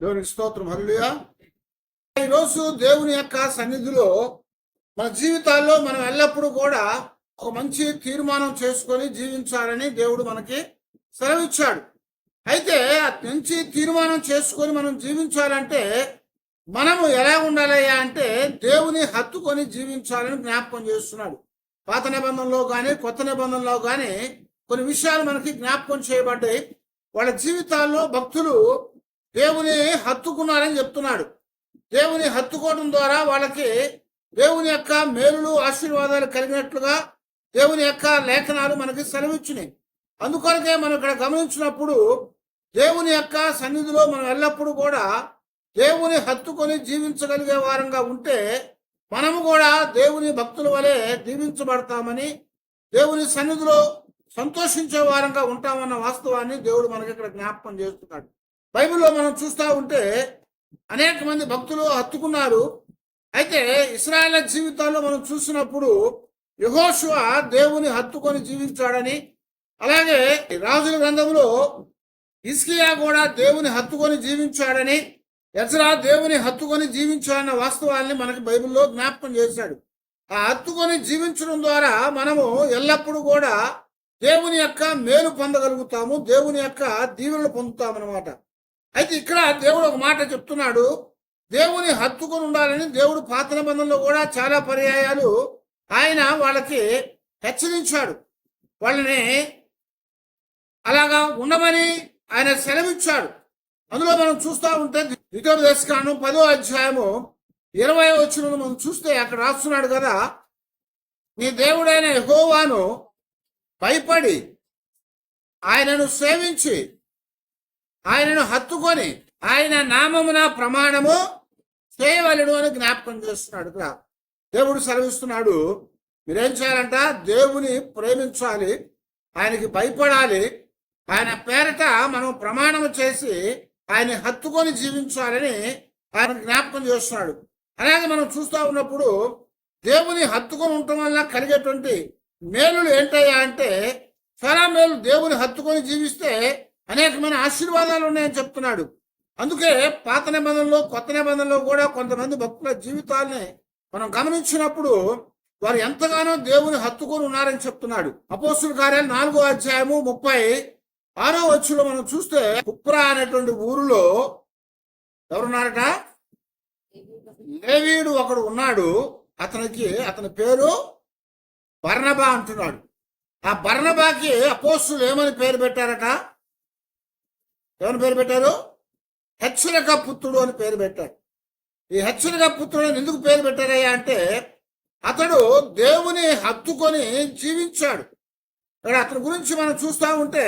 దేవునికి స్తోత్రం. హల్లెలూయా. ఈరోజు దేవుని యొక్క సన్నిధిలో మన జీవితాల్లో మనం ఎల్లప్పుడూ కూడా ఒక మంచి తీర్మానం చేసుకొని జీవించాలని దేవుడు మనకి సెలవిచ్చాడు. అయితే ఆ మంచి తీర్మానం చేసుకొని మనం జీవించాలంటే మనము ఎలా ఉండాలయ్యా అంటే దేవుని హత్తుకొని జీవించాలని జ్ఞాపకం చేస్తున్నాడు. పాత నిబంధనలో కానీ కొత్త నిబంధనలో కానీ కొన్ని విషయాలు మనకి జ్ఞాపకం చేయబడ్డాయి. వాళ్ళ జీవితాల్లో భక్తులు దేవుని హత్తుకున్నారని చెప్తున్నాడు. దేవుని హత్తుకోవడం ద్వారా వాళ్ళకి దేవుని యొక్క మేలులు ఆశీర్వాదాలు కలిగినట్లుగా దేవుని యొక్క లేఖనాలు మనకి సెలవిచ్చినాయి. అందుకొరకే మనం ఇక్కడ గమనించినప్పుడు దేవుని యొక్క సన్నిధిలో మనం ఎల్లప్పుడూ కూడా దేవుని హత్తుకొని జీవించగలిగే వారంగా ఉంటే మనము కూడా దేవుని భక్తుల వలె దీవించబడతామని, దేవుని సన్నిధిలో సంతోషించే వారంగా ఉంటామన్న వాస్తవాన్ని దేవుడు మనకి ఇక్కడ జ్ఞాపకం చేస్తున్నాడు. బైబిల్లో మనం చూస్తూ ఉంటే అనేక మంది భక్తులు హత్తుకున్నారు. అయితే ఇశ్రాయేలు జీవితాల్లో మనం చూసినప్పుడు యెహోషువ దేవుని హత్తుకొని జీవించాడని, అలాగే రాజుల గ్రంథంలో హిజ్కియా కూడా దేవుని హత్తుకొని జీవించాడని, ఎజ్రా దేవుని హత్తుకొని జీవించాడన్న వాస్తవాన్ని మనకి బైబిల్లో జ్ఞాపకం చేశాడు. ఆ హత్తుకొని జీవించడం ద్వారా మనము ఎల్లప్పుడూ కూడా దేవుని యొక్క మేలు పొందగలుగుతాము, దేవుని యొక్క దీవెనలు పొందుతామన్నమాట. అయితే ఇక్కడ దేవుడు ఒక మాట చెప్తున్నాడు, దేవుని హత్తుకొని ఉండాలని. దేవుడు పాత నిబంధనలో కూడా చాలా పర్యాయాలు ఆయన వాళ్ళకి హెచ్చరించాడు, వాళ్ళని అలాగా ఉండమని ఆయన సెలవిచ్చాడు. అందులో మనం చూస్తూ ఉంటే ద్వితీయోపదేశకాండం 10వ అధ్యాయము 20వ వచనం మనం చూస్తే అక్కడ రాస్తున్నాడు కదా, నీ దేవుడైన యెహోవాను భయపడి ఆయనను సేవించి ఆయనను హత్తుకొని ఆయన నామమున ప్రమాణము చేయవలెను అని జ్ఞాపకం చేస్తున్నాడు. ఇక్కడ దేవుడు సెలవిస్తున్నాడు, మీరేం చేయాలంట? దేవుని ప్రేమించాలి, ఆయనకి భయపడాలి, ఆయన పేరట మనం ప్రమాణం చేసి ఆయన హత్తుకొని జీవించాలని ఆయన జ్ఞాపకం చేస్తున్నాడు. అలాగే మనం చూస్తూ ఉన్నప్పుడు దేవుని హత్తుకొని ఉండటం వల్ల కలిగేటువంటి మేలులు ఏంటయ్యా అంటే చాలా మేలు. దేవుని హత్తుకొని జీవిస్తే అనేకమైన ఆశీర్వాదాలు ఉన్నాయని చెప్తున్నాడు. అందుకే పాత నిబంధనలో కొత్త నిబంధనలో కూడా కొంతమంది భక్తుల జీవితాలని మనం గమనించినప్పుడు వారు ఎంతగానో దేవుని హత్తుకొని ఉన్నారని చెప్తున్నాడు. అపోస్తుల కార్యాలు 4వ అధ్యాయము 36వ వచనంలో మనం చూస్తే కుప్రా అనేటువంటి ఊరిలో ఎవరున్నారట? లేవీయుడు ఒకడు ఉన్నాడు. అతని పేరు బర్నబా అంటున్నాడు. ఆ బర్నబాకి అపోస్తులు ఏమని పేరు పెట్టారట? ఏమని పేరు పెట్టారు? హెచ్చరిక పుత్రుడు అని పేరు పెట్టారు. ఈ హెచ్చరిక పుత్రుడు అని ఎందుకు పేరు పెట్టారయ్యా అంటే అతడు దేవుని హత్తుకొని జీవించాడు. ఇక్కడ అతని గురించి మనం చూస్తూ ఉంటే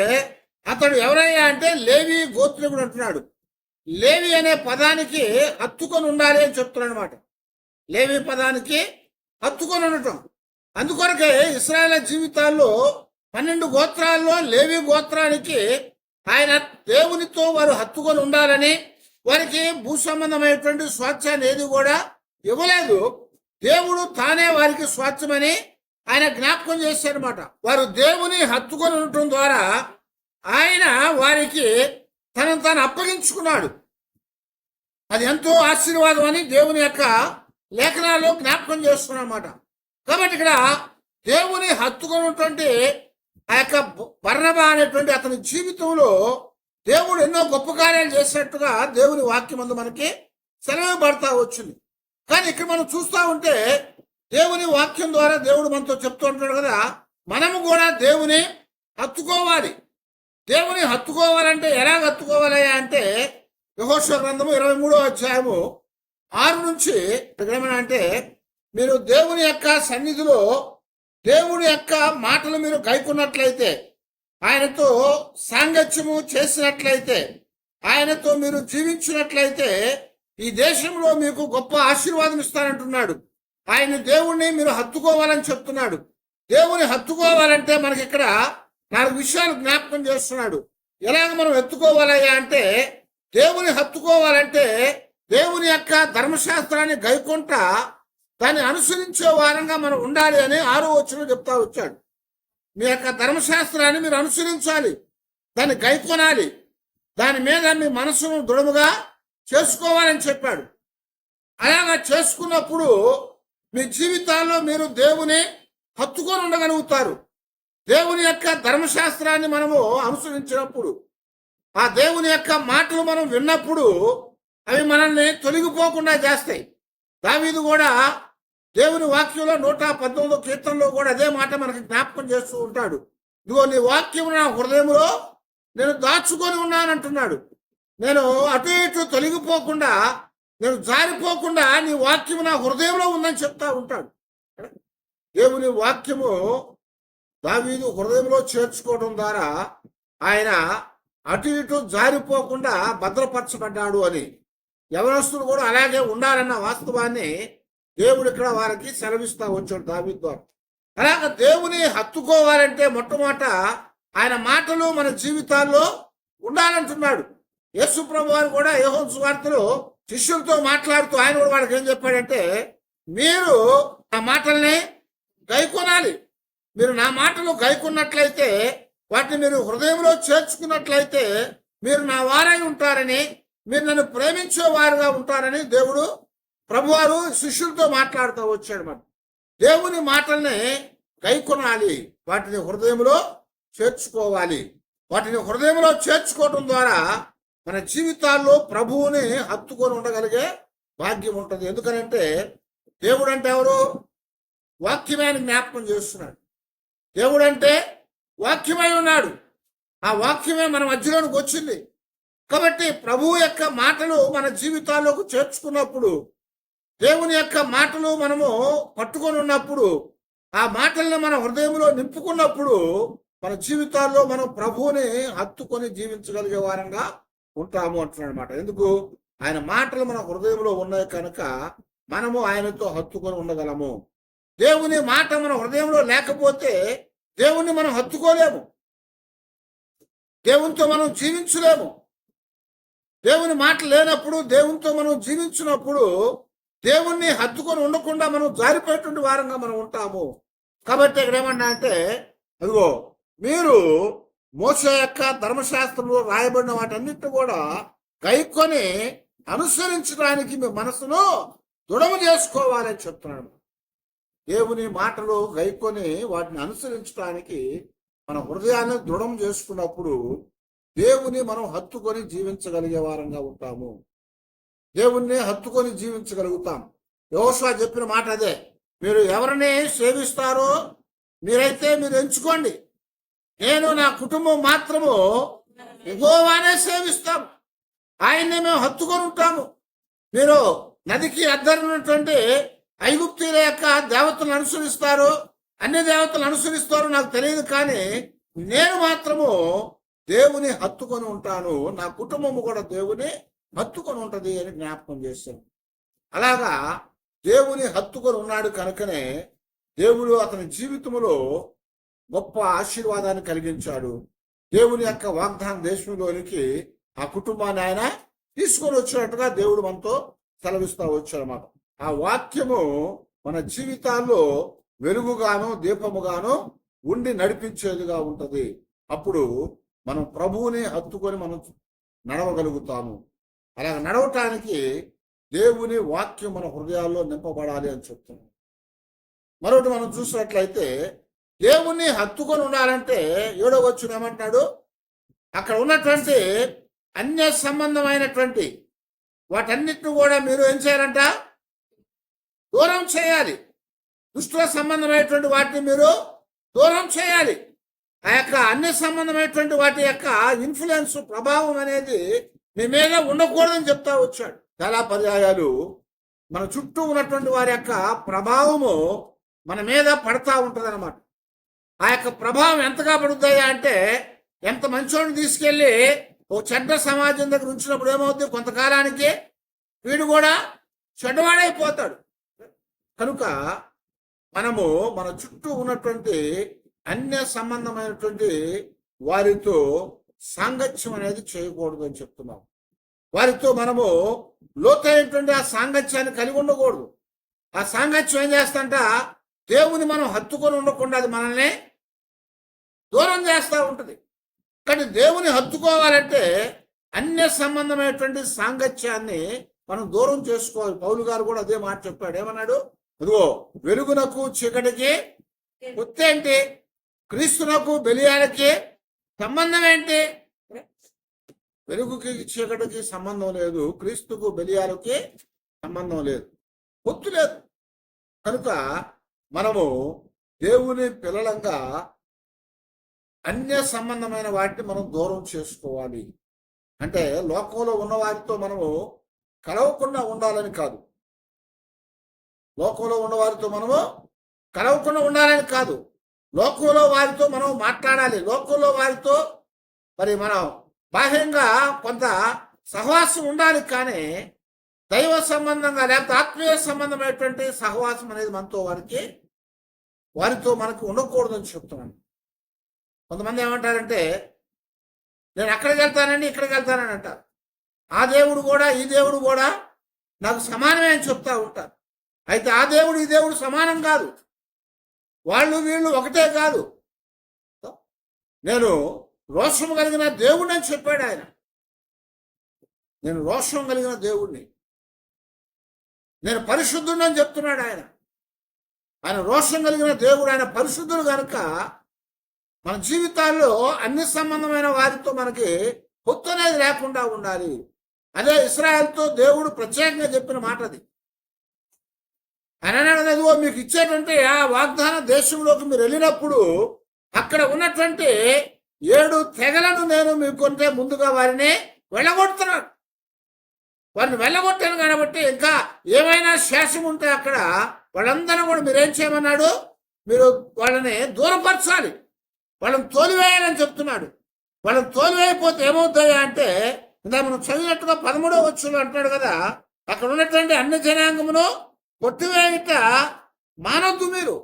అతడు ఎవరయ్యా అంటే లేవి గోత్రికుడు అంటున్నాడు. లేవి అనే పదానికి హత్తుకొని ఉండాలి అని చెప్తున్నాడు అనమాట. లేవి పదానికి హత్తుకొని ఉండటం. అందుకొరకే ఇశ్రాయేలు జీవితాల్లో 12 గోత్రాల్లో లేవి గోత్రానికి ఆయన దేవునితో వారు హత్తుకొని ఉండాలని, వారికి భూ సంబంధమైనటువంటి స్వాస్థ్యాన్ని ఏది కూడా ఇవ్వలేదు. దేవుడు తానే వారికి స్వాస్థ్యమని ఆయన జ్ఞాపకం చేశారనమాట. వారు దేవుని హత్తుకొని ఉండటం ద్వారా ఆయన వారికి తనను తాను అప్పగించుకున్నాడు. అది ఎంతో ఆశీర్వాదం అని దేవుని యొక్క లేఖనాల్లో జ్ఞాపకం చేస్తున్నారన్నమాట. కాబట్టి ఇక్కడ దేవుని హత్తుకున్నటువంటి ఆ యొక్క బర్నబా అనేటువంటి అతని జీవితంలో దేవుడు ఎన్నో గొప్ప కార్యాలు చేసినట్టుగా దేవుని వాక్యం అందు మనకి సెలవుపడతా వచ్చింది. కానీ ఇక్కడ మనం చూస్తూ ఉంటే దేవుని వాక్యం ద్వారా దేవుడు మనతో చెప్తూ ఉంటాడు కదా, మనము కూడా దేవుని హత్తుకోవాలి. దేవుని హత్తుకోవాలంటే ఎలా హత్తుకోవాలి అంటే యెహోషువ గ్రంథము 23వ అధ్యాయము 6 నుంచి ఏమన్నా అంటే, మీరు దేవుని యొక్క సన్నిధిలో దేవుని యొక్క మాటలు మీరు గైకున్నట్లయితే, ఆయనతో సాంగత్యము చేసినట్లయితే, ఆయనతో మీరు జీవించినట్లయితే ఈ దేశంలో మీకు గొప్ప ఆశీర్వాదం ఇస్తానంటున్నాడు. ఆయన దేవుణ్ణి మీరు హత్తుకోవాలని చెప్తున్నాడు. దేవుని హత్తుకోవాలంటే మనకి ఇక్కడ 4 విషయాలు జ్ఞాపకం చేస్తున్నాడు. ఎలాగ మనం ఎత్తుకోవాలయ్యా అంటే, దేవుని హత్తుకోవాలంటే దేవుని యొక్క ధర్మశాస్త్రాన్ని గైకుంటా దాన్ని అనుసరించే వారంగా మనం ఉండాలి అని 6వ వచనంలో చెప్తా వచ్చాడు. మీ యొక్క ధర్మశాస్త్రాన్ని మీరు అనుసరించాలి, దాన్ని గైకొనాలి, దాని మీద మీ మనసును దృఢముగా చేసుకోవాలని చెప్పాడు. అలాగా చేసుకున్నప్పుడు మీ జీవితాల్లో మీరు దేవుని హత్తుకొని ఉండగలుగుతారు. దేవుని యొక్క ధర్మశాస్త్రాన్ని మనము అనుసరించినప్పుడు, ఆ దేవుని యొక్క మాటలు మనం విన్నప్పుడు అవి మనల్ని తొలగిపోకుండా చేస్తాయి. దావీదు కూడా దేవుని వాక్యంలో 119 కీర్తనలో కూడా అదే మాట మనకి జ్ఞాపకం చేస్తూ ఉంటాడు. ఇదిగో నీ వాక్యం నా హృదయంలో నేను దాచుకొని ఉన్నానంటున్నాడు. నేను అటు ఇటు తొలగిపోకుండా, నేను జారిపోకుండా నీ వాక్యము నా హృదయంలో ఉందని చెప్తా ఉంటాడు. దేవుని వాక్యము దావీదు హృదయంలో చేర్చుకోవడం ద్వారా ఆయన అటు ఇటు జారిపోకుండా భద్రపరచబడ్డాడు అని. యవనస్తులు కూడా అలాగే ఉండాలన్న వాస్తవాన్ని దేవుడు ఇక్కడ వారికి సెలవిస్తా వచ్చాడు దావీదు ద్వారా. అలాగ దేవుని హత్తుకోవాలంటే మొట్టమొదట ఆయన మాటలు మన జీవితాల్లో ఉండాలంటున్నాడు. యేసు ప్రభు వారు కూడా యోహాను సువార్తలో శిష్యులతో మాట్లాడుతూ ఆయన కూడా వాళ్ళకి ఏం చెప్పాడంటే, మీరు నా మాటల్ని గైకొనాలి. మీరు నా మాటలు గైకొన్నట్లయితే, వాటిని మీరు హృదయంలో చేర్చుకున్నట్లయితే మీరు నా వారై ఉంటారని, మీరు నన్ను ప్రేమించేవారుగా ఉంటారని దేవుడు ప్రభువారు శిష్యులతో మాట్లాడుతూ వచ్చాడు. మరి దేవుని మాటల్ని గైకొనాలి, వాటిని హృదయంలో చేర్చుకోవాలి. వాటిని హృదయంలో చేర్చుకోవడం ద్వారా మన జీవితాల్లో ప్రభువుని హత్తుకొని ఉండగలిగే భాగ్యం ఉంటుంది. ఎందుకనంటే దేవుడు అంటే ఎవరు? వాక్యమే అని జ్ఞాపకం చేస్తున్నాడు. దేవుడు అంటే వాక్యమై ఉన్నాడు. ఆ వాక్యమే మన మధ్యలోనికి వచ్చింది. కాబట్టి ప్రభువు యొక్క మాటలు మన జీవితాల్లోకి చేర్చుకున్నప్పుడు, దేవుని యొక్క మాటలు మనము పట్టుకొని ఉన్నప్పుడు, ఆ మాటల్ని మన హృదయంలో నింపుకున్నప్పుడు మన జీవితాల్లో మనం ప్రభువుని హత్తుకొని జీవించగలిగే వారంగా ఉంటాము అంటున్నాడు అనమాట. ఎందుకు? ఆయన మాటలు మన హృదయంలో ఉన్నాయి కనుక మనము ఆయనతో హత్తుకొని ఉండగలము. దేవుని మాట మన హృదయంలో లేకపోతే దేవుణ్ణి మనం హత్తుకోలేము, దేవునితో మనం జీవించలేము. దేవుని మాట లేనప్పుడు, దేవునితో మనం జీవించినప్పుడు దేవుణ్ణి హత్తుకొని ఉండకుండా మనం జారిపోయేటువంటి వారంగా మనం ఉంటాము. కాబట్టి ఇక్కడ ఏమన్నా అంటే, అదిగో మీరు మోషే యొక్క ధర్మశాస్త్రంలో రాయబడిన వాటన్నిటిని కూడా గైకొని అనుసరించడానికి మీ మనసును దృఢము చేసుకోవాలని చెప్తున్నాడు. దేవుని మాటలు గైకొని వాటిని అనుసరించడానికి మన హృదయాన్ని దృఢం చేసుకున్నప్పుడు దేవుని మనం హత్తుకొని జీవించగలిగే వారంగా ఉంటాము. దేవుణ్ణి హత్తుకొని జీవించగలుగుతాం. యెహోషువ చెప్పిన మాట అదే. మీరు ఎవరిని సేవిస్తారో మీరైతే మీరు ఎంచుకోండి, నేను నా కుటుంబం మాత్రము యెహోవానే సేవిస్తాం, ఆయన్నే మేము హత్తుకొని ఉంటాము. మీరు నదికి అద్దరినటువంటి ఐగుప్తీయుల యొక్క దేవతలను అనుసరిస్తారు, అన్ని దేవతలను అనుసరిస్తారు నాకు తెలియదు, కానీ నేను మాత్రము దేవుని హత్తుకొని ఉంటాను, నా కుటుంబము కూడా దేవుని హత్తుకొని ఉంటది అని జ్ఞాపకం చేశాను. అలాగా దేవుని హత్తుకొని ఉన్నాడు కనుకనే దేవుడు అతని జీవితంలో గొప్ప ఆశీర్వాదాన్ని కలిగించాడు. దేవుని యొక్క వాగ్దాన దేశంలోనికి ఆ కుటుంబాన్ని ఆయన తీసుకొని వచ్చినట్టుగా దేవుడు మనతో సెలవిస్తూ వచ్చాడన్నమాట. ఆ వాక్యము మన జీవితాల్లో వెలుగుగాను దీపముగాను ఉండి నడిపించేదిగా ఉంటది. అప్పుడు మనం ప్రభువుని హత్తుకొని మనం నడవగలుగుతాము. అలాగ నడవటానికి దేవుని వాక్యం మన హృదయాల్లో నింపబడాలి అని చెప్తున్నాం. మరొకటి మనం చూసినట్లయితే దేవుణ్ణి హత్తుకొని ఉండాలంటే 7వ వచనం ఏమంటాడు? అక్కడ ఉన్నటువంటి అన్య సంబంధమైనటువంటి వాటన్నిటిని కూడా మీరు ఏం చేయాలంట? దూరం చేయాలి. దుష్టుల సంబంధమైనటువంటి వాటిని మీరు దూరం చేయాలి. ఆ యొక్క అన్య సంబంధమైనటువంటి వాటి యొక్క ఇన్ఫ్లుయెన్స్, ప్రభావం అనేది మీ మీద ఉండకూడదని చెప్తా వచ్చాడు. చాలా పర్యాయాలు మన చుట్టూ ఉన్నటువంటి వారి యొక్క ప్రభావము మన మీద పడతా ఉంటుంది అన్నమాట. ఆ యొక్క ప్రభావం ఎంతగా పడుతుందా అంటే, ఎంత మంచోడిని తీసుకెళ్ళి ఓ చెడ్డ సమాజం దగ్గర ఉంచినప్పుడు ఏమవుతుంది? కొంతకాలానికి వీడు కూడా చెడ్డవాడైపోతాడు. కనుక మనము మన చుట్టూ ఉన్నటువంటి అన్య సంబంధమైనటువంటి వారితో సాంగత్యం అనేది చేయకూడదు అని చెప్తున్నాం. వారితో మనము లోతైనటువంటి ఆ సాంగత్యాన్ని కలిగి ఉండకూడదు. ఆ సాంగత్యం ఏం చేస్తంట? దేవుని మనం హత్తుకొని ఉండకుండా అది మనల్ని దూరం చేస్తూ ఉంటుంది. కానీ దేవుని హత్తుకోవాలంటే అన్య సంబంధమైనటువంటి సాంగత్యాన్ని మనం దూరం చేసుకోవాలి. పౌలు గారు కూడా అదే మాట చెప్పాడు. ఏమన్నాడు? ఇదిగో వెలుగునకు చీకటికి పొత్తు ఏంటి? క్రీస్తునకు బెలియాలకి సంబంధం ఏంటి? వెలుగుకి చీకటికి సంబంధం లేదు, క్రీస్తుకు బెలియాలకి సంబంధం లేదు, పొత్తు లేదు. కనుక మనము దేవుని పిల్లలంగా అన్య సంబంధమైన వాటిని మనం దూరం చేసుకోవాలి. అంటే లోకంలో ఉన్న వారితో మనము కలవకుండా ఉండాలని కాదు, లోకంలో ఉన్న వారితో మనము కలవకుండా ఉండాలని కాదు, లోకంలో వారితో మనం మాట్లాడాలి. లోకంలో వారితో మరి మనం బాహ్యంగా కొంత సహవాసం ఉండాలి, కానీ దైవ సంబంధంగా లేకపోతే ఆత్మీయ సంబంధమైనటువంటి సహవాసం అనేది మనతో వారితో మనకి ఉండకూడదని చెప్తున్నాను. కొంతమంది ఏమంటారంటే, నేను అక్కడికి వెళ్తానండి ఇక్కడికి వెళ్తానని అంటారు. ఆ దేవుడు కూడా ఈ దేవుడు కూడా నాకు సమానమే అని చెప్తా ఉంటారు. అయితే ఆ దేవుడు ఈ దేవుడు సమానం కాదు, వాళ్ళు వీళ్ళు ఒకటే కాదు. నేను రోషం కలిగిన దేవుడిని అని చెప్పాడు ఆయన. నేను రోషం కలిగిన దేవుడిని, నేను పరిశుద్ధుడిని అని చెప్తున్నాడు ఆయన. ఆయన రోషం కలిగిన దేవుడు, ఆయన పరిశుద్ధుడు కనుక మన జీవితాల్లో అన్ని సంబంధమైన వారితో మనకి పొత్తు అనేది లేకుండా ఉండాలి. అదే ఇశ్రాయేలుతో దేవుడు ప్రత్యేకంగా చెప్పిన మాట అది. ఆయన అన్నాడు, మీకు ఇచ్చేటువంటి ఆ వాగ్దాన దేశంలోకి మీరు వెళ్ళినప్పుడు అక్కడ ఉన్నటువంటి 7 తెగలను నేను మీకుంటే ముందుగా వారిని వెళ్ళగొడుతున్నాను. వారిని వెళ్ళగొట్టాను కాబట్టి ఇంకా ఏమైనా శేషం ఉంటే అక్కడ వాళ్ళందరూ కూడా మీరేం చేయమన్నాడు? మీరు వాళ్ళని దూరపరచాలి, వాళ్ళని తోలివేయాలని చెప్తున్నాడు. వాళ్ళని తోలివేయకపోతే ఏమవుతాయా అంటే, ఇందా మనం చదివినట్టుగా 13వ వచనంలో అంటున్నాడు కదా, అక్కడ ఉన్నటువంటి అన్ని జనాంగమును కొట్టివేయట మానొద్దు, మీరు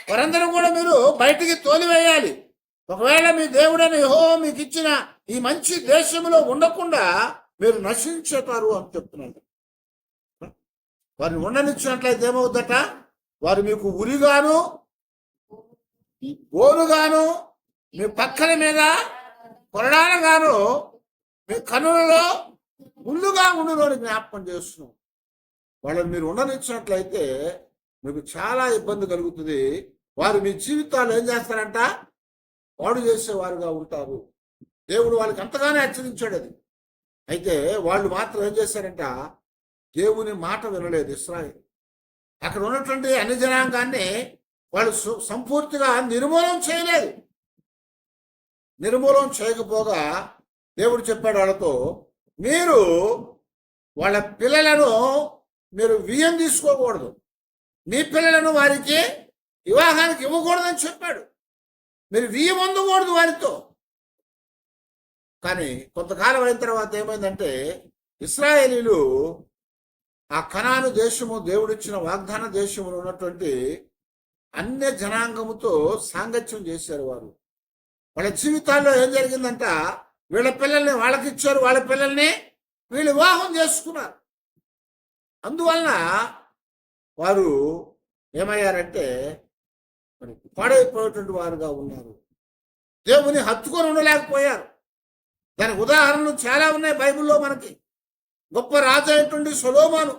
వారందరూ కూడా మీరు బయటికి తోలివేయాలి. ఒకవేళ మీ దేవుడని యెహోవా మీకు ఇచ్చిన ఈ మంచి దేశంలో ఉండకుండా మీరు నశించుతారు అని చెప్తున్నాడు. వారిని ఉండనిచ్చినట్లయితే ఏమవుద్దట? వారు మీకు ఉరిగాను బోరుగాను మీ పక్కల మీద కొరడానగాను మీ కనులలో ముళ్ళుగా ఉండునని జ్ఞాపకం చేస్తున్నాం. వాళ్ళని మీరు ఉండనిచ్చినట్లయితే మీకు చాలా ఇబ్బంది కలుగుతుంది. వారు మీ జీవితాలు ఏం చేస్తారంట? పాడు చేసేవారుగా ఉంటారు. దేవుడు వాళ్ళకి అంతగానే హెచ్చరించాడు అది. అయితే వాళ్ళు మాత్రం ఏం చేశారంట? దేవుని మాట వినలేదు ఇశ్రాయేలు. అక్కడ ఉన్నటువంటి అన్ని జనాంగాన్ని వాళ్ళు సంపూర్తిగా నిర్మూలన చేయలేదు. నిర్మూలన చేయకపోగా దేవుడు చెప్పాడు వాళ్ళతో, మీరు వాళ్ళ పిల్లలను మీరు వియ్యం తీసుకోకూడదు, మీ పిల్లలను వారికి వివాహానికి ఇవ్వకూడదని చెప్పాడు. మీరు వియ్యం అందకూడదు వారితో. కానీ కొంతకాలం అయిన తర్వాత ఏమైందంటే, ఇశ్రాయేలీలు ఆ కనాను దేశము, దేవుడిచ్చిన వాగ్దాన దేశంలో ఉన్నటువంటి అన్య జనాంగముతో సాంగత్యం చేశారు. వాళ్ళ జీవితాల్లో ఏం జరిగిందంట? వీళ్ళ పిల్లల్ని వాళ్ళకి ఇచ్చారు, వాళ్ళ పిల్లల్ని వీళ్ళు వివాహం చేసుకున్నారు. అందువలన వారు ఏమయ్యారంటే మరి పాడైపోయేటువంటి వారుగా ఉన్నారు. దేవుని హత్తుకొని ఉండలేకపోయారు. దానికి ఉదాహరణలు చాలా ఉన్నాయి బైబిల్లో మనకి. గొప్ప రాజు అయినటువంటి సొలొమోను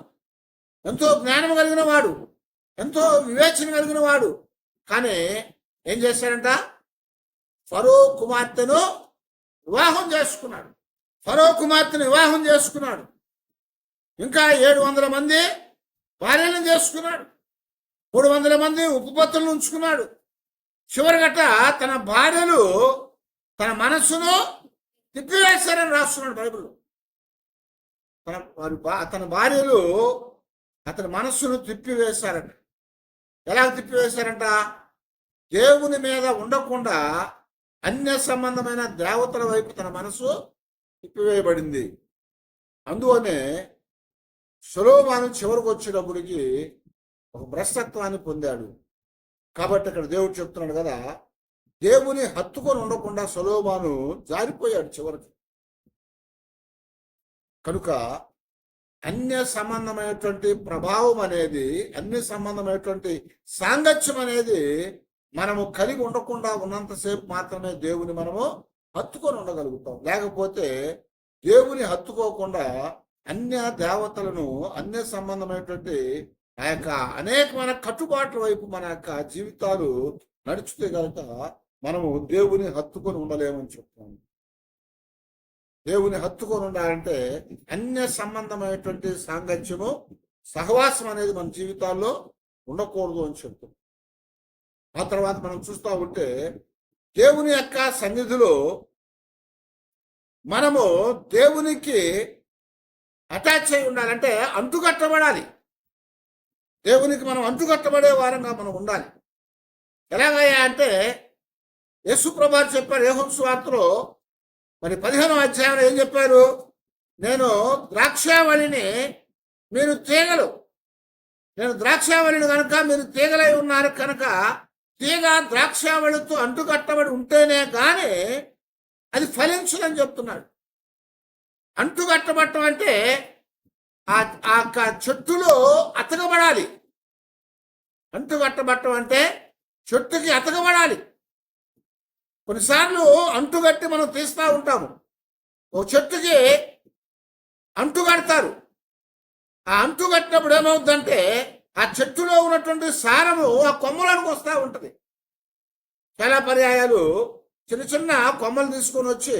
ఎంతో జ్ఞానం కలిగిన వాడు, ఎంతో వివేచన కలిగిన వాడు. కానీ ఏం చేశాడంట? ఫరో కుమార్తెను వివాహం చేసుకున్నాడు. ఇంకా 700 మంది భార్యలను చేసుకున్నాడు. 300 మంది ఉపపత్తులను ఉంచుకున్నాడు. చివరిగట్ట తన భార్యలు తన మనస్సును తిప్పివేశారని రాస్తున్నాడు బైబిల్లో. తన భార్యలు అతని మనస్సును తిప్పివేశారట. ఎలా తిప్పివేశారంట? దేవుని మీద ఉండకుండా అన్య సంబంధమైన దేవతల వైపు తన మనసు తిప్పివేయబడింది. అందువనే సొలొమోను చివరికి వచ్చేటప్పటికి ఒక భ్రష్టత్వాన్ని పొందాడు. కాబట్టి అక్కడ దేవుడు చెప్తున్నాడు కదా, దేవుని హత్తుకొని ఉండకుండా సొలొమోను జారిపోయాడు చివరికి. కనుక అన్య సంబంధమైనటువంటి ప్రభావం అనేది, అన్య సంబంధమైనటువంటి సాంగత్యం అనేది మనము కలిగి ఉండకుండా ఉన్నంతసేపు మాత్రమే దేవుని మనము హత్తుకొని ఉండగలుగుతాం. లేకపోతే దేవుని హత్తుకోకుండా అన్య దేవతలను, అన్య సంబంధమైనటువంటి ఆ యొక్క అనేకమైన కట్టుబాట్ల వైపు మన యొక్క జీవితాలు నడుచుతే కనుక మనము దేవుని హత్తుకొని ఉండలేమని చెప్తాము. దేవుని హత్తుకొని ఉండాలంటే అన్య సంబంధమైనటువంటి సాంగత్యము, సహవాసం అనేది మన జీవితాల్లో ఉండకూడదు అని చెప్తాం. ఆ తర్వాత మనం చూస్తూ ఉంటే దేవుని యొక్క సన్నిధిలో మనము దేవునికి అటాచ్ అయి ఉండాలంటే అంటుకట్టబడాలి. దేవునికి మనం అంటుకట్టబడే వారంగా మనం ఉండాలి. ఎలాగయ్యా అంటే యేసుప్రభువు చెప్పారు యోహాను సువార్తలో, మరి 15వ అధ్యాయంలో ఏం చెప్పారు? నేను ద్రాక్షావళిని, మీరు తీగలు. నేను ద్రాక్షావళిని కనుక మీరు తీగలై ఉన్నారు కనుక తీగ ద్రాక్షావళితో అంటుకట్టబడి ఉంటేనే కానీ అది ఫలించదని చెప్తున్నాడు. అంటుకట్టబట్టం అంటే ఆ చెట్టులో అతకబడాలి. అంటుకట్టబట్టం అంటే చెట్టుకి అతకబడాలి. కొన్నిసార్లు అంటుగట్టి మనం తీస్తూ ఉంటాము. ఓ చెట్టుకి అంటుకడతారు. ఆ అంటుకట్టినప్పుడు ఏమవుతుందంటే ఆ చెట్టులో ఉన్నటువంటి సారము ఆ కొమ్మలకు వస్తూ ఉంటుంది. చాలా పర్యాయాలు చిన్న చిన్న కొమ్మలు తీసుకొని వచ్చి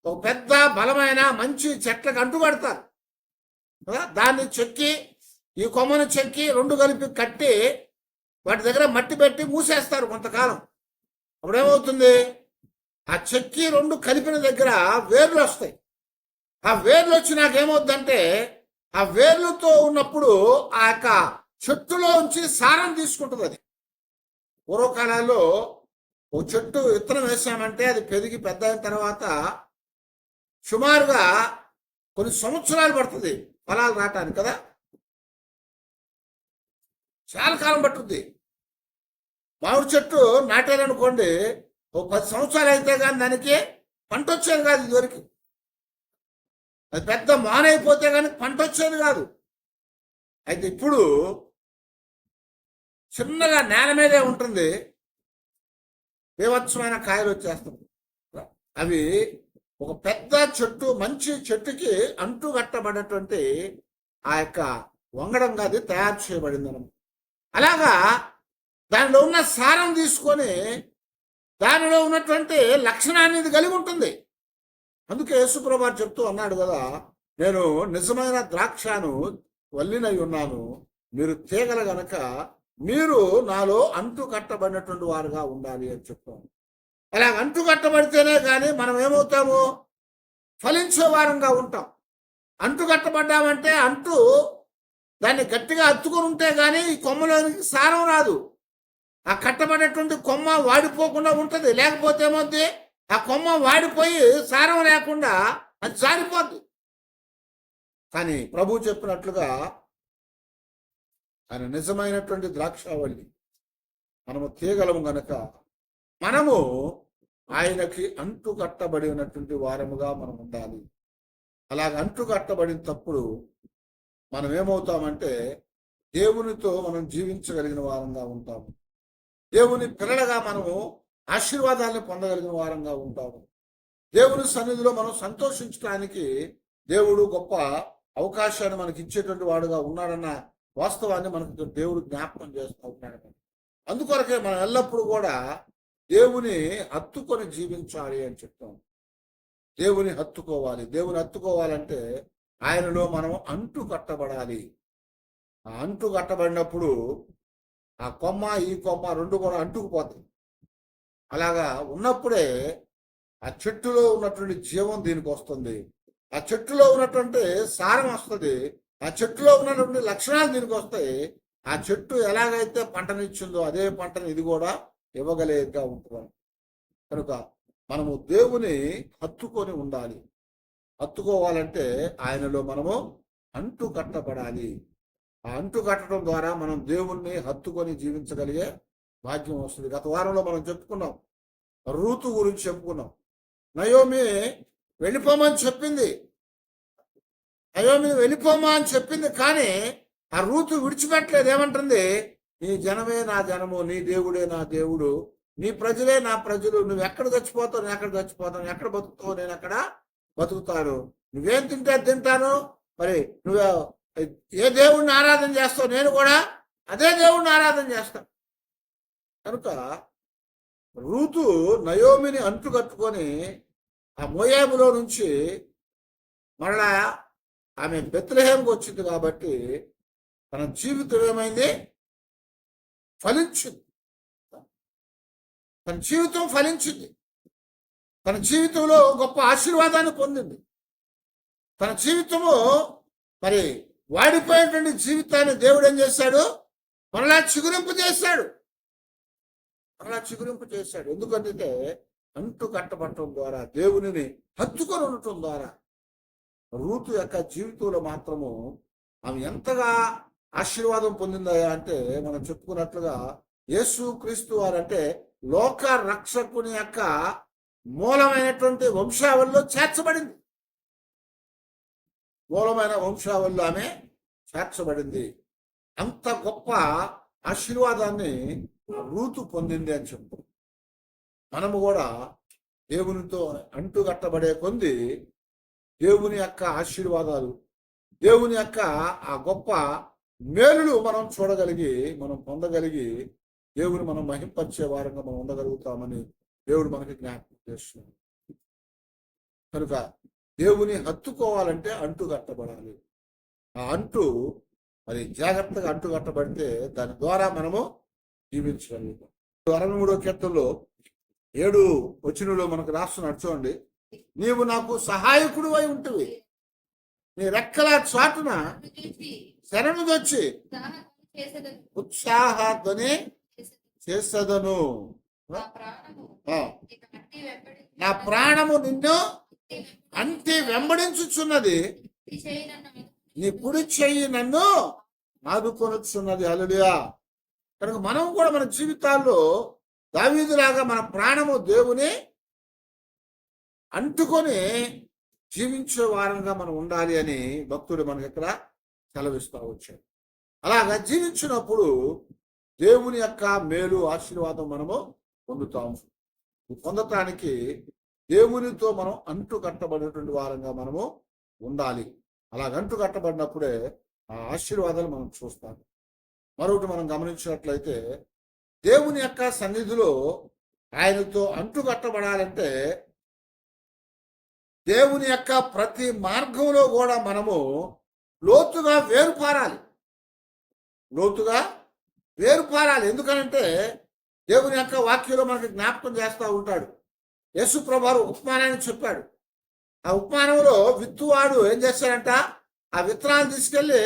ఒక పెద్ద బలమైన మంచి చెట్లకు అంటుకడతారు. దాన్ని చెక్కి, ఈ కొమ్మను చెక్కి 2 కలిపి కట్టి వాటి దగ్గర మట్టి పెట్టి మూసేస్తారు కొంతకాలం. అప్పుడేమవుతుంది? ఆ చెక్కి 2 కలిపిన దగ్గర వేర్లు వస్తాయి. ఆ వేర్లు వచ్చి నాకేమవుతుందంటే ఆ వేర్లతో ఉన్నప్పుడు ఆ యొక్క చెట్టులో ఉంచి సారం తీసుకుంటుంది. అది పూర్వకాలాల్లో ఓ చెట్టు విత్తనం వేసామంటే అది పెరిగి పెద్ద అయిన తర్వాత సుమారుగా కొన్ని సంవత్సరాలు పడుతుంది ఫలాలు రావటానికి కదా. చాలా కాలం పట్టుద్ది. మామిడి చెట్టు నాటారనుకోండి, ఓ 10 సంవత్సరాలు అయితే కానీ దానికి పంట వచ్చేది కాదు. ఇదివరకు అది పెద్ద మానైపోతే కానీ పంట వచ్చేది కాదు. అయితే ఇప్పుడు చిన్నగా నేల మీదే ఉంటుంది, బీభత్సమైన కాయలు వచ్చేస్తుంది. అవి ఒక పెద్ద చెట్టు, మంచి చెట్టుకి అంటు కట్టబడినటువంటి ఆ యొక్క వంగడంగా అది తయారు చేయబడింది అన్నమాట. అలాగా దానిలో ఉన్న సారం తీసుకొని దానిలో ఉన్నటువంటి లక్షణాన్ని ఇది కలిగి ఉంటుంది. అందుకే యేసుప్రభువు చెప్తూ అన్నాడు కదా, నేను నిజమైన ద్రాక్షను వల్లినై ఉన్నాను, మీరు తీగల గనక మీరు నాలో అంటు కట్టబడినటువంటి వారుగా ఉండాలి అని చెప్తాను. అలా అంటు కట్టబడితేనే కానీ మనం ఏమవుతాము? ఫలించే వారంగా ఉంటాం. అంటు కట్టబడ్డామంటే అంటు దాన్ని గట్టిగా అత్తుకొని ఉంటే కానీ ఈ కొమ్మలోనికి సారం రాదు. ఆ కట్టబడేటువంటి కొమ్మ వాడిపోకుండా ఉంటుంది. లేకపోతే ఏమవుతుంది? ఆ కొమ్మ వాడిపోయి సారం లేకుండా అది జారిపోద్ది. కానీ ప్రభువు చెప్పినట్లుగా ఆయన నిజమైనటువంటి ద్రాక్షావళి, మనము తీగలము గనక మనము ఆయనకి అంటు కట్టబడినటువంటి వారముగా మనం ఉండాలి. అలాగ అంటు కట్టబడినప్పుడు మనం ఏమవుతామంటే దేవునితో మనం జీవించగలిగిన వారంగా ఉంటాము. దేవుని పిల్లలుగా మనము ఆశీర్వాదాలను పొందగలిగిన వారంగా ఉంటాము. దేవుని సన్నిధిలో మనం సంతోషించడానికి దేవుడు గొప్ప అవకాశాన్ని మనకి ఇచ్చేటువంటి వాడుగా ఉన్నాడన్న వాస్తవాన్ని మనకు దేవుడు జ్ఞాపకం చేస్తూ ఉన్నాడు. అందుకొరకే మనం ఎల్లప్పుడూ కూడా దేవుని హత్తుకొని జీవించాలి అని చెప్తాం. దేవుని హత్తుకోవాలి. దేవుని హత్తుకోవాలంటే ఆయనలో మనం అంటు కట్టబడాలి. ఆ అంటు కట్టబడినప్పుడు ఆ కొమ్మ ఈ కొమ్మ 2 కూడా అంటుకుపోతాయి. అలాగా ఉన్నప్పుడే ఆ చెట్టులో ఉన్నటువంటి జీవం దీనికి వస్తుంది. ఆ చెట్టులో ఉన్నటువంటి సారం వస్తుంది. ఆ చెట్టులో ఉన్నటువంటి లక్షణాలు దీనికి వస్తాయి. ఆ చెట్టు ఎలాగైతే పంటనిచ్చిందో అదే పంటను ఇది కూడా ఇవ్వగలిగేదిగా ఉంటుంది. కనుక మనము దేవుని హత్తుకొని ఉండాలి. హత్తుకోవాలంటే ఆయనలో మనము అంటు కట్టబడాలి. ఆ అంటు కట్టడం ద్వారా మనం దేవుణ్ణి హత్తుకొని జీవించగలిగే భాగ్యం వస్తుంది. గత వారంలో మనం చెప్పుకున్నాం, రూతు గురించి చెప్పుకున్నాం. నయోమి వెళ్ళిపోమని చెప్పింది. నయోమిని వెళ్ళిపోమా అని చెప్పింది, కానీ ఆ రూతు విడిచిపెట్టలేదు. ఏమంటుంది? నీ జనమే నా జనము, నీ దేవుడే నా దేవుడు, నీ ప్రజలే నా ప్రజలు, నువ్వు ఎక్కడ చచ్చిపోతావు నేను ఎక్కడ చచ్చిపోతాను, ఎక్కడ బతుకుతావు నేను అక్కడ బతుకుతారు. నువ్వేం తింటే అది తింటాను. మరి నువ్వు ఏ దేవుణ్ణి ఆరాధన చేస్తావు, నేను కూడా అదే దేవుణ్ణి ఆరాధన చేస్తాను. కనుక రూతు నయోమిని అంటు కట్టుకొని ఆ మోయాబులో నుంచి మరలా ఆమె బెత్లెహేంకి వచ్చింది కాబట్టి తన జీవితం ఏమైంది? ఫలించింది. తన జీవితం ఫలించింది. తన జీవితంలో గొప్ప ఆశీర్వాదాన్ని పొందింది. తన జీవితము మరి వాడిపోయినటువంటి జీవితాన్ని దేవుడు ఏం చేశాడు? మరలా చిగురింపు చేశాడు. ఎందుకంటే అంటు కట్టబడటం ద్వారా, దేవునిని హత్తుకొని ఉండటం ద్వారా రూతు యొక్క జీవితంలో మాత్రము ఆమె ఎంతగా ఆశీర్వాదం పొందిందా అంటే, మనం చెప్పుకున్నట్లుగా యేసు క్రీస్తు వారంటే లోక రక్షకుని యొక్క మూలమైనటువంటి వంశావళిలో చేర్చబడింది. మూలమైన వంశావళిలో ఆమె చేర్చబడింది. అంత గొప్ప ఆశీర్వాదాన్ని రూతు పొందింది అని చెప్పు. మనము కూడా దేవునితో అంటుకట్టబడే కొంది దేవుని యొక్క ఆశీర్వాదాలు, దేవుని యొక్క ఆ గొప్ప మేలులు మనం చూడగలిగి, మనం పొందగలిగి, దేవుని మనం మహింపరిచే వారంగా మనం ఉండగలుగుతామని దేవుడు మనకి జ్ఞాపకం చేస్తున్నాడు. కనుక దేవుని హత్తుకోవాలంటే అంటు కట్టబడాలి. ఆ అంటు మరి జాగ్రత్తగా అంటు కట్టబడితే దాని ద్వారా మనము జీవించగలుగుతాం. 63వ కీర్తనలో 7 వచనంలో మనకు రాస్తున్నాడు చూడండి. నీవు నాకు సహాయకుడు అయి ఉంటువి, నీ రెక్కల చాటున శరణుదొచ్చి ఉత్సాహధ్వని చేసదను. నా ప్రాణము నిన్ను అంతే వెంబడించుచున్నది, నీ కుడి చెయ్యి నన్ను ఆదుకొనుచున్నది. హల్లెలూయా. కనుక మనం కూడా మన జీవితాల్లో దావీదులాగా మన ప్రాణము దేవుని అంటుకొని జీవించే వారంగా మనం ఉండాలి అని భక్తుడు మనకి ఇక్కడ సెలవిస్తూ వచ్చాడు. అలాగా జీవించినప్పుడు దేవుని యొక్క మేలు ఆశీర్వాదం మనము పొందుతాము. పొందటానికి దేవునితో మనం అంటు కట్టబడినటువంటి వారంగా మనము ఉండాలి. అలాగ అంటు కట్టబడినప్పుడే ఆ ఆశీర్వాదాలు మనం చూస్తాం. మరొకటి మనం గమనించినట్లయితే, దేవుని యొక్క సన్నిధిలో ఆయనతో అంటు కట్టబడాలంటే దేవుని యొక్క ప్రతి మార్గంలో కూడా మనము లోతుగా వేరుపారాలి. ఎందుకనంటే దేవుని యొక్క వాక్యంలో మనకి జ్ఞాపకం చేస్తూ ఉంటాడు. యేసు ప్రభువు ఉపమానాన్ని చెప్పాడు. ఆ ఉపమానంలో విత్తువాడు ఏం చేశాడంట? ఆ విత్తనాలు తీసుకెళ్లి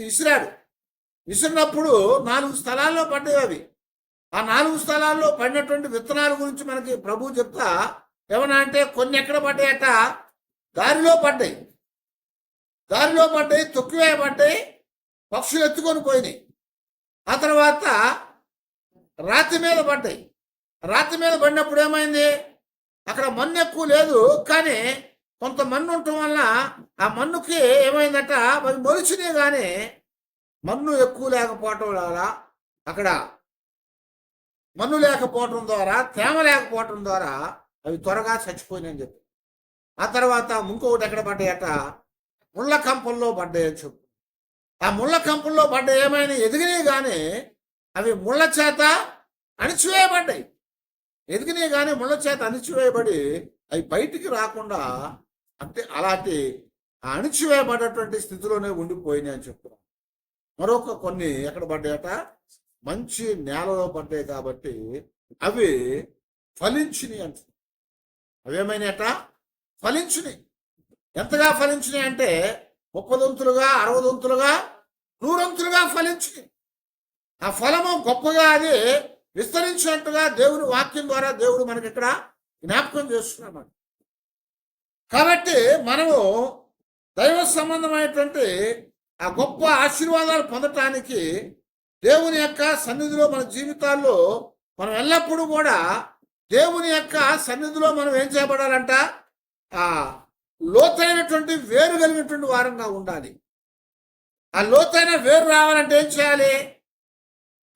విసిరాడు. విసిరినప్పుడు 4 స్థలాల్లో పడ్డాయి అవి. ఆ 4 స్థలాల్లో పడినటువంటి విత్తనాల గురించి మనకి ప్రభు చెప్తా ఏమన్నా అంటే, కొన్ని ఎక్కడ పడ్డాయట? దారిలో పడ్డాయి, తొక్కివేయబడ్డాయి, పక్షులు ఎత్తుకొని పోయినాయి. ఆ తర్వాత రాతి మీద పడ్డాయి. రాతి మీద పడినప్పుడు ఏమైంది? అక్కడ మన్ను ఎక్కువ లేదు, కానీ కొంత మన్ను ఉండటం వల్ల ఆ మన్నుకి ఏమైందట, మరి మొలిచినాయి. కానీ మన్ను ఎక్కువ లేకపోవటం ద్వారా, అక్కడ మన్ను లేకపోవటం ద్వారా, తేమ లేకపోవటం ద్వారా అవి త్వరగా చచ్చిపోయినాయని చెప్పి. ఆ తర్వాత ఇంకొకటి ఎక్కడ పడ్డాయట? ముళ్ళ కంపల్లో పడ్డాయని చెప్పు. ఆ ముళ్ళ కంపల్లో పడ్డ ఏమైనా ఎదిగినాయి, కానీ అవి ముళ్ళ చేత అణిచివేయబడ్డాయి. ఎదిగినాయి కానీ ముళ్ళ చేత అణిచివేయబడి అవి బయటికి రాకుండా, అంటే అలాంటి అణిచివేయబడ్డటువంటి స్థితిలోనే ఉండిపోయినాయి అని చెప్తున్నాం. మరొక కొన్ని ఎక్కడ పడ్డాయట? మంచి నేలలో పడ్డాయి కాబట్టి అవి ఫలించినాయి అంట. అవేమైనాయట? ఫలించినాయి. ఎంతగా ఫలించినాయి అంటే 30 దంతులుగా, 60 దంతులుగా, 100 దంతులుగా ఫలించినాయి. ఆ ఫలము గొప్పగా అది విస్తరించినట్టుగా దేవుని వాక్యం ద్వారా దేవుడు మనకి ఇక్కడ జ్ఞాపకం చేస్తున్నాడు. కాబట్టి మనము దైవ సంబంధమైనటువంటి ఆ గొప్ప ఆశీర్వాదాలు పొందటానికి దేవుని యొక్క సన్నిధిలో మన జీవితాల్లో మనం ఎల్లప్పుడూ కూడా దేవుని యొక్క సన్నిధిలో మనం ఏం చేయబడాలంట? ఆ లోతైనటువంటి వేరు కలిగినటువంటి వారంగా ఉండాలి. ఆ లోతైన వేరు రావాలంటే ఏం చేయాలి?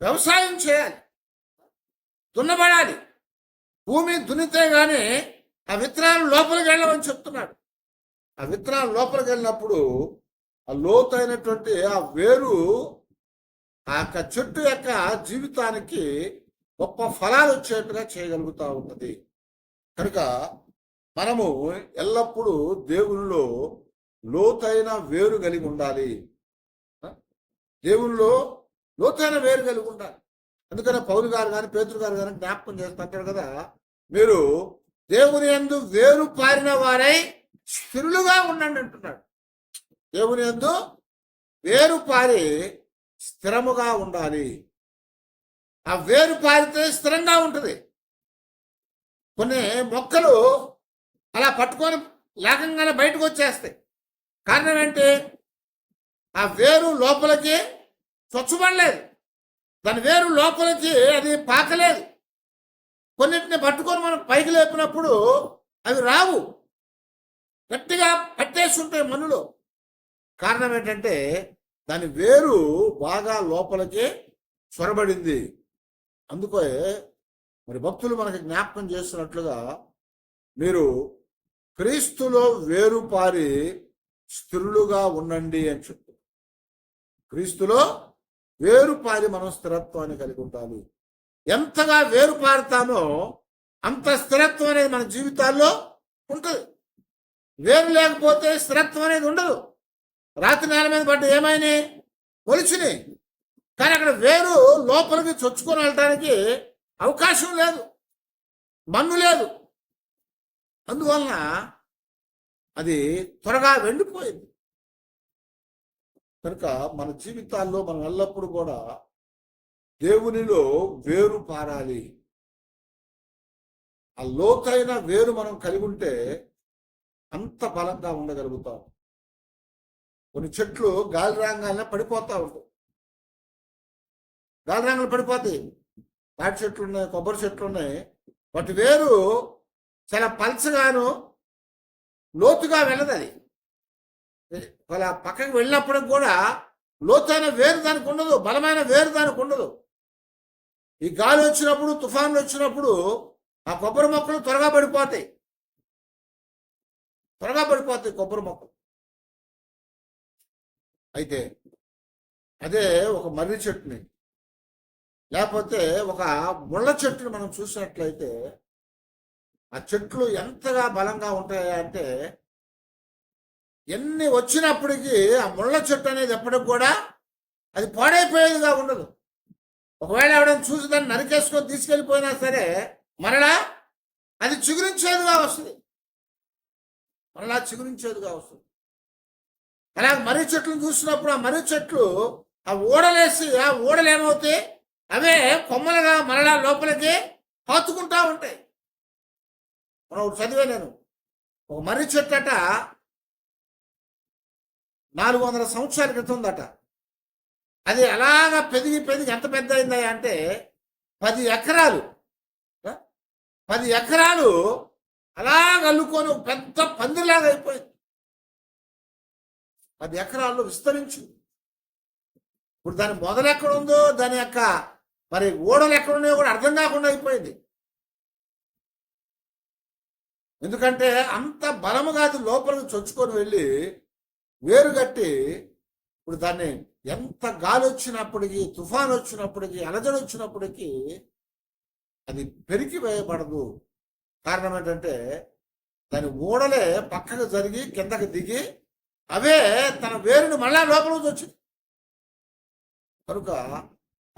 వ్యవసాయం చేయాలి, దున్నబడాలి. భూమి దున్నితే గానీ ఆ విత్తనాలు లోపలికి వెళ్ళమని చెప్తున్నాడు. ఆ విత్తనాలు లోపలికి వెళ్ళినప్పుడు ఆ లోతైనటువంటి ఆ వేరు ఆ యొక్క చెట్టు యొక్క జీవితానికి గొప్ప ఫలాలు వచ్చేట్టుగా చేయగలుగుతూ ఉంటుంది. కనుక మనము ఎల్లప్పుడూ దేవునిలో లోతైన వేరు కలిగి ఉండాలి. దేవునిలో లోతైన వేరు కలిగి ఉండాలి. అందుకనే పౌలు గారు కానీ పేతురు గారు కానీ జ్ఞాపకం చేస్తుంటారు కదా, మీరు దేవుని యందు వేరు పారిన వారై స్థిరులుగా ఉండండి అంటున్నాడు. దేవుని యందు వేరు పారి స్థిరముగా ఉండాలి. ఆ వేరు పారితే స్థిరంగా ఉంటుంది. కొన్ని మొక్కలు అలా పట్టుకొని లేకంగానే బయటకు వచ్చేస్తాయి. కారణం ఏంటి? ఆ వేరు లోపలికి చొచ్చుబడలేదు, దాని వేరు లోపలికి అది పాకలేదు. కొన్నిటిని పట్టుకొని మనం పైకి లేపినప్పుడు అవి రావు, గట్టిగా పట్టేసి ఉంటాయి మనులో. కారణం ఏంటంటే దాని వేరు బాగా లోపలికి చొరబడింది. అందుకే మరి భక్తులు మనకి జ్ఞాపకం చేస్తున్నట్లుగా మీరు క్రీస్తులో వేరు పారి స్థిరులుగా ఉండండి అని చెప్పు. క్రీస్తులో వేరు పారి మనం స్థిరత్వాన్ని కలిగి ఉండాలి. ఎంతగా వేరు పారుతామో అంత స్థిరత్వం అనేది మన జీవితాల్లో ఉంటుంది. వేరు లేకపోతే స్థిరత్వం అనేది ఉండదు. రాత్రి నేల మీద పడ్డ ఏమైనా మొలిచినాయి, కానీ అక్కడ వేరు లోపలికి చొచ్చుకొని వెళ్ళటానికి అవకాశం లేదు, మన్ను లేదు. అందువలన అది త్వరగా వెండిపోయింది. కనుక మన జీవితాల్లో మనం ఎల్లప్పుడూ కూడా దేవునిలో వేరు పారాలి. ఆ లోతైన వేరు మనం కలిగి ఉంటే అంత బలంగా ఉండగలుగుతాం. కొన్ని చెట్లు గాలి రాగానే పడిపోతా ఉంటాయి, గాలి రాగానే పడిపోతాయి. తాటి చెట్లు ఉన్నాయి, కొబ్బరి చెట్లు ఉన్నాయి, వాటి వేరు చాలా పల్చగాను లోతుగా వెళ్ళదు. అది అలా పక్కకి వెళ్ళినప్పటికి కూడా లోతైన వేరు దానికి ఉండదు, బలమైన వేరు దానికి ఉండదు. ఈ గాలి వచ్చినప్పుడు, తుఫాన్లు వచ్చినప్పుడు ఆ కొబ్బరి మొక్కలు త్వరగా పడిపోతాయి కొబ్బరి మొక్కలు. అయితే అదే ఒక మర్రి చెట్టుని లేకపోతే ఒక ముళ్ళ చెట్టుని మనం చూసినట్లయితే ఆ చెట్లు ఎంతగా బలంగా ఉంటాయి అంటే ఎన్ని వచ్చినప్పటికీ ఆ ముళ్ళ చెట్టు అనేది ఎప్పటికి కూడా అది పాడైపోయేదిగా ఉండదు. ఒకవేళ ఎవడైనా చూసి దాన్ని నరికేసుకొని తీసుకెళ్ళిపోయినా సరే మరలా అది చిగురించేదిగా వస్తుంది. అలాగే మర్రి చెట్లను చూసినప్పుడు ఆ మర్రి చెట్లు ఆ ఊడలేసి ఆ ఊడలు ఏమవుతాయి, అవే కొమ్మలుగా మరలా లోపలికి పాతుకుంటా ఉంటాయి. మనం చదివే నేను ఒక మర్రి చెట్టు అట 400 సంవత్సరాల క్రితం ఉందట. అది అలాగా పెరిగి ఎంత పెద్ద అయిందా అంటే 10 ఎకరాలు అలాగ అల్లుకొని ఒక పెద్ద పందిలాగా అయిపోయింది. 10 ఎకరాల్లో విస్తరించింది. ఇప్పుడు దాని మొదలు ఎక్కడ ఉందో, దాని యొక్క మరి ఓడలు ఎక్కడ ఉన్నాయో కూడా అర్థం కాకుండా అయిపోయింది. ఎందుకంటే అంత బలముగా అది లోపలికి చొచ్చుకొని వెళ్ళి వేరు కట్టి ఇప్పుడు దాన్ని ఎంత గాలి వచ్చినప్పటికీ, తుఫాన్ వచ్చినప్పటికీ, అలజడి వచ్చినప్పటికీ అది పెరికి వేయబడదు. కారణం ఏంటంటే దాని ఊడలే పక్కకు జరిగి కిందకి దిగి అవే తన వేరుని మళ్ళా లోపలికి వచ్చింది. కనుక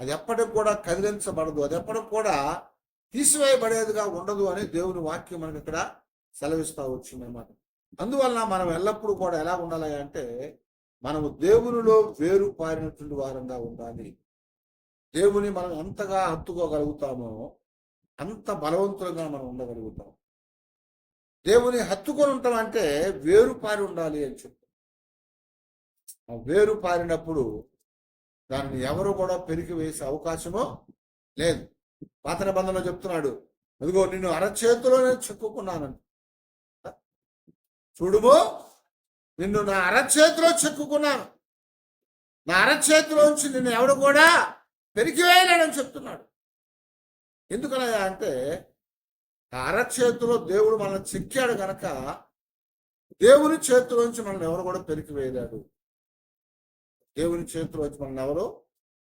అది ఎప్పటికి కూడా కదిలించబడదు, అది ఎప్పటికి కూడా తీసివేయబడేదిగా ఉండదు అని దేవుని వాక్యం మనకి ఇక్కడ సెలవిస్తూ వచ్చిందన్నమాట. అందువలన మనం ఎల్లప్పుడూ కూడా ఎలా ఉండాలి అంటే మనము దేవునిలో వేరు పారినటువంటి వారంగా ఉండాలి. దేవుని మనం ఎంతగా హత్తుకోగలుగుతామో అంత బలవంతులుగా మనం ఉండగలుగుతాం. దేవుని హత్తుకొని ఉంటాం అంటే వేరు పారి ఉండాలి అని చెప్పి. ఆ వేరు పారినప్పుడు దాన్ని ఎవరు కూడా పెరిగి వేసే అవకాశము లేదు. పాత నిబంధనలో చెప్తున్నాడు, అదిగో నిన్ను అరచేతిలోనే చెక్కుకున్నానంట. చూడుమో, నిన్ను నా అరచేతిలో చెక్కుకున్నాను, నా అరచేతిలోంచి నిన్ను ఎవడు కూడా పెరిగివేయలేడని చెప్తున్నాడు. ఎందుకనగా అంటే ఆ అరచేతిలో దేవుడు మనల్ని చెక్కాడు కనుక దేవుని చేతిలోంచి మనల్ని ఎవరు కూడా పెరికి వేయలేడు. దేవుని చేతిలోంచి మనల్ని ఎవరు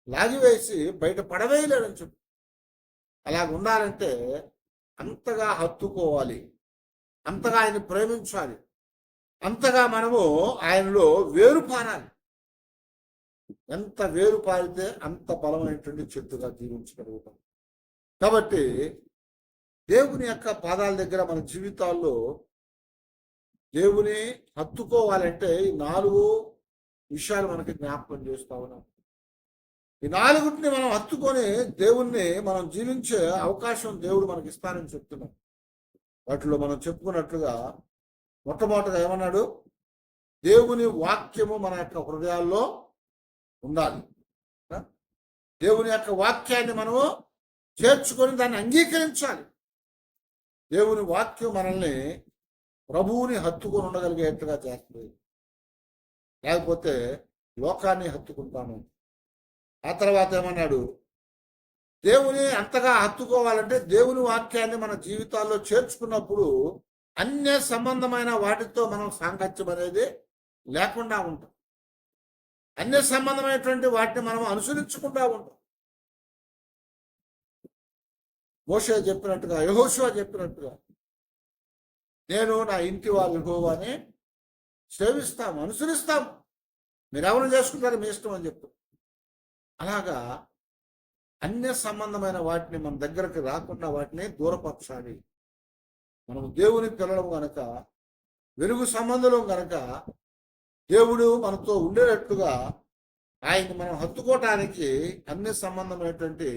లాగివేసి బయట పడవేయలేడని చెప్పి. అలాగ ఉండాలంటే అంతగా హత్తుకోవాలి, అంతగా ఆయన ప్రేమించాలి, అంతగా మనము ఆయనలో వేరు పారాలి. ఎంత వేరు పారితే అంత బలమైనటువంటి చెట్టుగా జీవించగలుగుతాం. కాబట్టి దేవుని యొక్క పాదాల దగ్గర మన జీవితాల్లో దేవుని హత్తుకోవాలంటే ఈ 4 విషయాలు మనకి జ్ఞాపకం చేస్తా ఉన్నాం. ఈ 4టిని మనం హత్తుకొని దేవుణ్ణి మనం జీవించే అవకాశం దేవుడు మనకి ఇస్తానని చెప్తున్నాం. వాటిలో మనం చెప్పుకున్నట్లుగా మొట్టమొదటిగా ఏమన్నాడు? దేవుని వాక్యము మన యొక్క హృదయాల్లో ఉండాలి. దేవుని యొక్క వాక్యాన్ని మనము చేర్చుకొని దాన్ని అంగీకరించాలి. దేవుని వాక్యం మనల్ని ప్రభువుని హత్తుకొని ఉండగలిగేట్టుగా చేస్తుంది. లేకపోతే లోకాన్ని హత్తుకుంటాము. ఆ తర్వాత ఏమన్నాడు? దేవుని అంతగా హత్తుకోవాలంటే దేవుని వాక్యాన్ని మన జీవితాల్లో చేర్చుకున్నప్పుడు అన్య సంబంధమైన వాటితో మనం సాంగత్యం అనేది లేకుండా ఉంటాం. అన్య సంబంధమైనటువంటి వాటిని మనం అనుసరించుకుంటా ఉంటాం. మోషే చెప్పినట్టుగా, యెహోషువ చెప్పినట్టుగా, నేను నా ఇంటి వారు యెహోవాని సేవిస్తాము, అనుసరిస్తాము, మీరు ఎవరు చేసుకుంటారు మీ ఇష్టం అని చెప్పు. అలాగా అన్య సంబంధమైన వాటిని మన దగ్గరకు రాకుండా వాటిని దూరపరచాలి. మనం దేవుని పిల్లడం గనక, వెలుగు సంబంధం గనక, దేవుడు మనతో ఉండేటట్టుగా ఆయన్ని మనం హత్తుకోవటానికి అన్ని సంబంధమైనటువంటి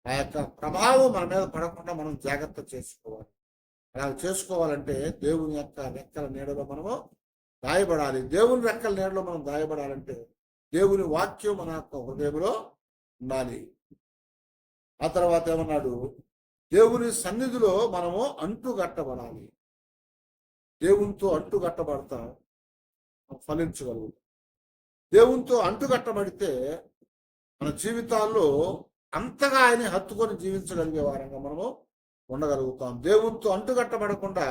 ఆ యొక్క ప్రభావం మన మీద పడకుండా మనం జాగ్రత్త చేసుకోవాలి. అలా చేసుకోవాలంటే దేవుని యొక్క రెక్కల నీడలో మనము దాయబడాలి. దేవుని రెక్కల నీడలో మనం దాయబడాలంటే దేవుని వాక్యం మన యొక్క హృదయంలో ఉండాలి. ఆ తర్వాత ఏమన్నాడు? దేవుని సన్నిధిలో మనము అంటుగట్టబడాలి. దేవునితో అంటుగట్టబడతాం, ఫలించగలుగుతాం. దేవునితో అంటుగట్టబడితే మన జీవితాల్లో అంతగా ఆయన హత్తుకొని జీవించగలిగే వారంగా మనము ఉండగలుగుతాం. దేవునితో అంటుగట్టబడకుండా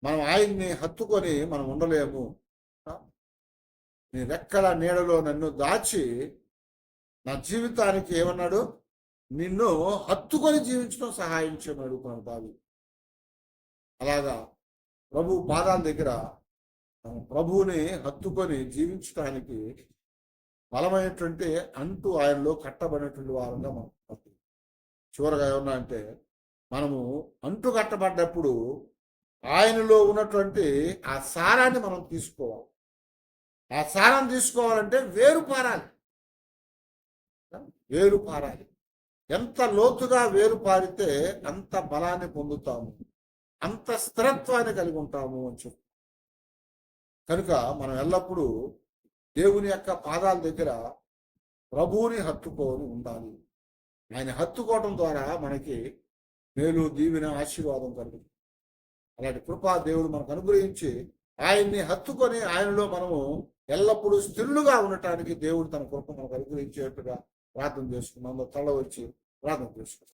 మనం ఆయన్ని హత్తుకొని మనం ఉండలేము. నీ రెక్కల నీడలో నన్ను దాచి నా జీవితానికి ఏమన్నాడు? నిన్ను హత్తుకొని జీవించడం సహాయం చేయమని అడుగుతున్నాడు దావీదు. అలాగా ప్రభు పాదాల దగ్గర ప్రభువుని హత్తుకొని జీవించడానికి బలమైనటువంటి అంటూ ఆయనలో కట్టబడినటువంటి వారంగా మనం. చివరగా ఏమన్నా అంటే మనము అంటు కట్టబడ్డప్పుడు ఆయనలో ఉన్నటువంటి ఆ సారాన్ని మనం తీసుకోవాలి. ఆ సారం తీసుకోవాలంటే వేరు పారాలి. వేరు పారాలి. ఎంత లోతుగా వేరు పారితే అంత బలాన్ని పొందుతాము, అంత స్థిరత్వాన్ని కలిగి ఉంటాము అని చెప్పి. కనుక మనం ఎల్లప్పుడూ దేవుని యొక్క పాదాల దగ్గర ప్రభువుని హత్తుకొని ఉండాలి. ఆయన హత్తుకోవడం ద్వారా మనకి మేలు, దీవెన, ఆశీర్వాదం కలుగుతుంది. అలాంటి కృపా దేవుడు మనకు అనుగ్రహించి ఆయన్ని హత్తుకొని ఆయనలో మనము ఎల్లప్పుడూ స్థిరులుగా ఉండటానికి దేవుడు తన కృప మనకు అనుగ్రహించేట్టుగా ప్రార్థన చేసుకున్నాం. తల వచ్చి ప్రార్థన చేసుకున్నాం.